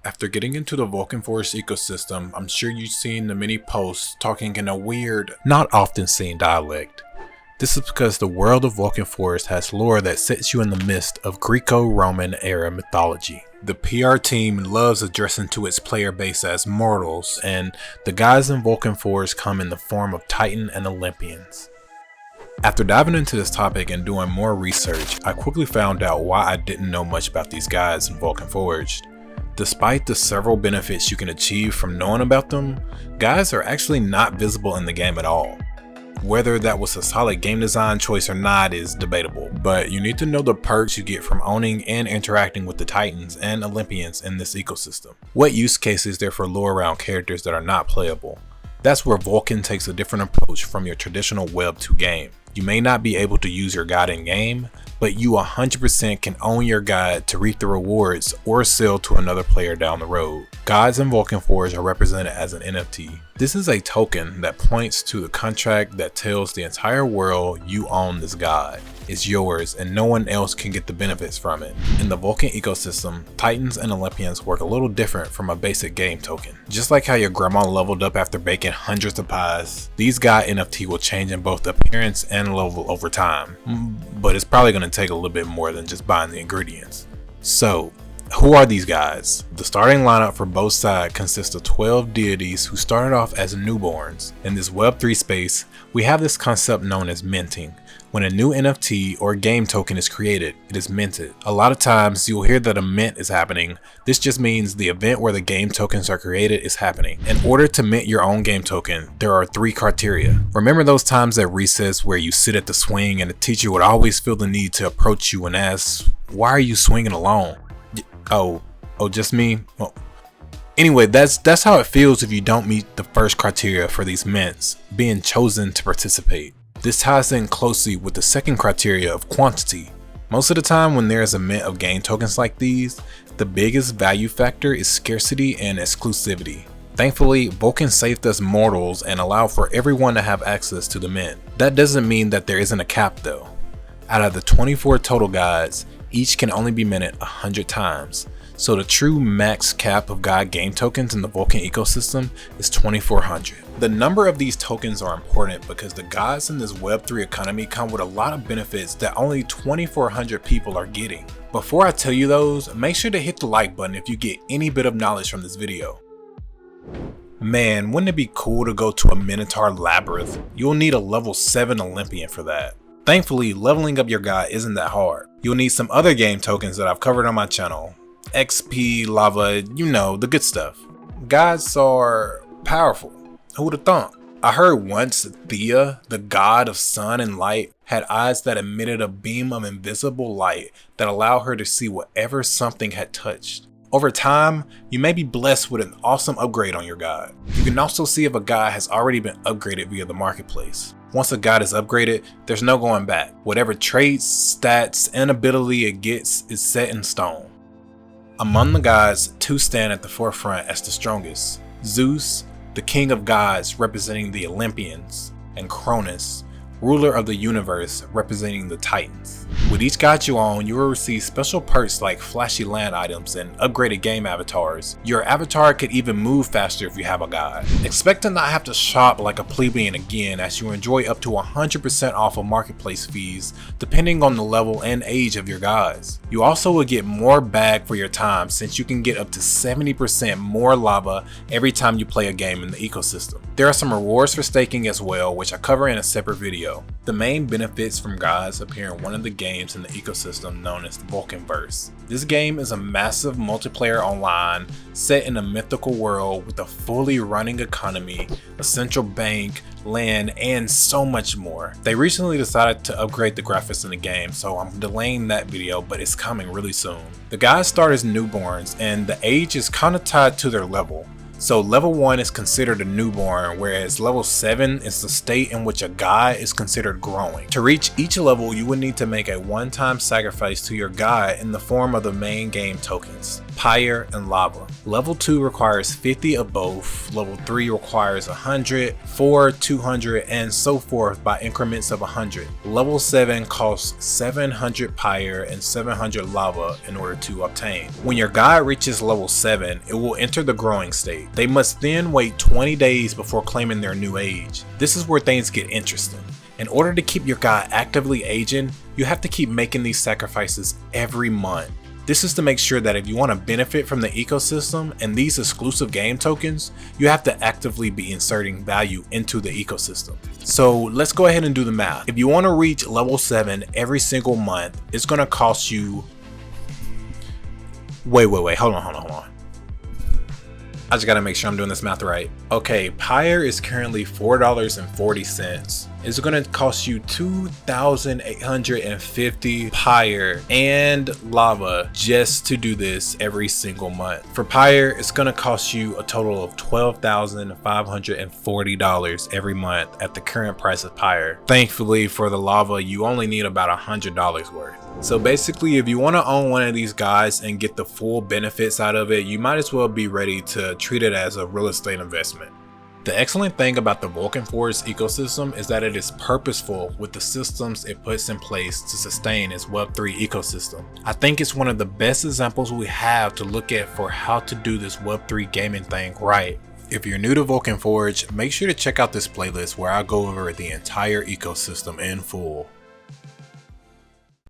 After getting into the Vulcan Forged ecosystem, I'm sure you've seen the many posts talking in a weird, not often seen dialect. This is because the world of Vulcan Forged has lore that sets you in the midst of Greco-Roman era mythology. The PR team loves addressing to its player base as mortals, and the guys in Vulcan Forged come in the form of Titan and Olympians. After diving into this topic and doing more research, I quickly found out why I didn't know much about these guys in Vulcan Forged. Despite the several benefits you can achieve from knowing about them, guys are actually not visible in the game at all. Whether that was a solid game design choice or not is debatable, but you need to know the perks you get from owning and interacting with the Titans and Olympians in this ecosystem. What use case is there for lore around characters that are not playable? That's where Vulcan takes a different approach from your traditional Web 2 game. You may not be able to use your god in game, but you 100% can own your god to reap the rewards or sell to another player down the road. Gods in Vulcan Forged are represented as an NFT. This is a token that points to the contract that tells the entire world you own this god. It's yours and no one else can get the benefits from it. In the Vulcan ecosystem, Titans and Olympians work a little different from a basic game token. Just like how your grandma leveled up after baking hundreds of pies, these god NFT will change in both appearance and level over time. But it's probably going to take a little bit more than just buying the ingredients. So, who are these guys? The starting lineup for both sides consists of 12 deities who started off as newborns. In this Web3 space, we have this concept known as minting. When a new NFT or game token is created, it is minted. A lot of times you'll hear that a mint is happening. This just means the event where the game tokens are created is happening. In order to mint your own game token, there are 3 criteria. Remember those times at recess where you sit at the swing and the teacher would always feel the need to approach you and ask, "Why are you swinging alone?" Oh, just me? Well, anyway, that's how it feels if you don't meet the first criteria for these mints, being chosen to participate. This ties in closely with the second criteria of quantity. Most of the time when there is a mint of game tokens like these, the biggest value factor is scarcity and exclusivity. Thankfully, Vulcan saved us mortals and allowed for everyone to have access to the mint. That doesn't mean that there isn't a cap though. Out of the 24 total guides, each can only be minted 100 times. So the true max cap of god game tokens in the Vulcan ecosystem is 2400. The number of these tokens are important because the gods in this Web3 economy come with a lot of benefits that only 2400 people are getting. Before I tell you those, make sure to hit the like button if you get any bit of knowledge from this video. Man, wouldn't it be cool to go to a Minotaur labyrinth? You'll need a level 7 Olympian for that. Thankfully, leveling up your god isn't that hard. You'll need some other game tokens that I've covered on my channel. XP, lava, you know, the good stuff. Gods are powerful. Who would have thought? I heard once Thea, the god of sun and light, had eyes that emitted a beam of invisible light that allowed her to see whatever something had touched. Over time, you may be blessed with an awesome upgrade on your god. You can also see if a god has already been upgraded via the marketplace. Once a god is upgraded, there's no going back. Whatever traits, stats, and ability it gets is set in stone. Among the gods, 2 stand at the forefront as the strongest. Zeus, the king of gods representing the Olympians, and Cronus, ruler of the universe representing the Titans. With each god you own, you will receive special perks like flashy land items and upgraded game avatars. Your avatar could even move faster if you have a god. Expect to not have to shop like a plebeian again, as you enjoy up to 100% off of marketplace fees depending on the level and age of your gods. You also will get more bag for your time since you can get up to 70% more lava every time you play a game in the ecosystem. There are some rewards for staking as well, which I cover in a separate video. The main benefits from gods appear in one of the games in the ecosystem known as the Vulcan Verse. This game is a massive multiplayer online set in a mythical world with a fully running economy, a central bank, land, and so much more. They recently decided to upgrade the graphics in the game, so I'm delaying that video, but it's coming really soon. The guys start as newborns and the age is kinda tied to their level. So level 1 is considered a newborn, whereas level 7 is the state in which a god is considered growing. To reach each level, you would need to make a one-time sacrifice to your god in the form of the main game tokens, fire and lava. Level 2 requires 50 of both, level 3 requires 100, 4, 200, and so forth by increments of 100. Level 7 costs 700 fire and 700 lava in order to obtain. When your god reaches level 7, it will enter the growing state. They must then wait 20 days before claiming their new age. This is where things get interesting. In order to keep your god actively aging, you have to keep making these sacrifices every month. This is to make sure that if you want to benefit from the ecosystem and these exclusive game tokens, you have to actively be inserting value into the ecosystem. So let's go ahead and do the math. If you want to reach level 7 every single month, it's going to cost you... Wait, hold on. I just gotta make sure I'm doing this math right. Okay, Pyre is currently $4.40. It's gonna cost you 2,850 Pyre and lava just to do this every single month. For Pyre, it's gonna cost you a total of $12,540 every month at the current price of Pyre. Thankfully, for the lava, you only need about $100 worth. So basically, if you want to own one of these guys and get the full benefits out of it, you might as well be ready to treat it as a real estate investment. The excellent thing about the Vulcan Forged ecosystem is that it is purposeful with the systems it puts in place to sustain its Web3 ecosystem. I think it's one of the best examples we have to look at for how to do this Web3 gaming thing right. If you're new to Vulcan Forged, make sure to check out this playlist where I go over the entire ecosystem in full.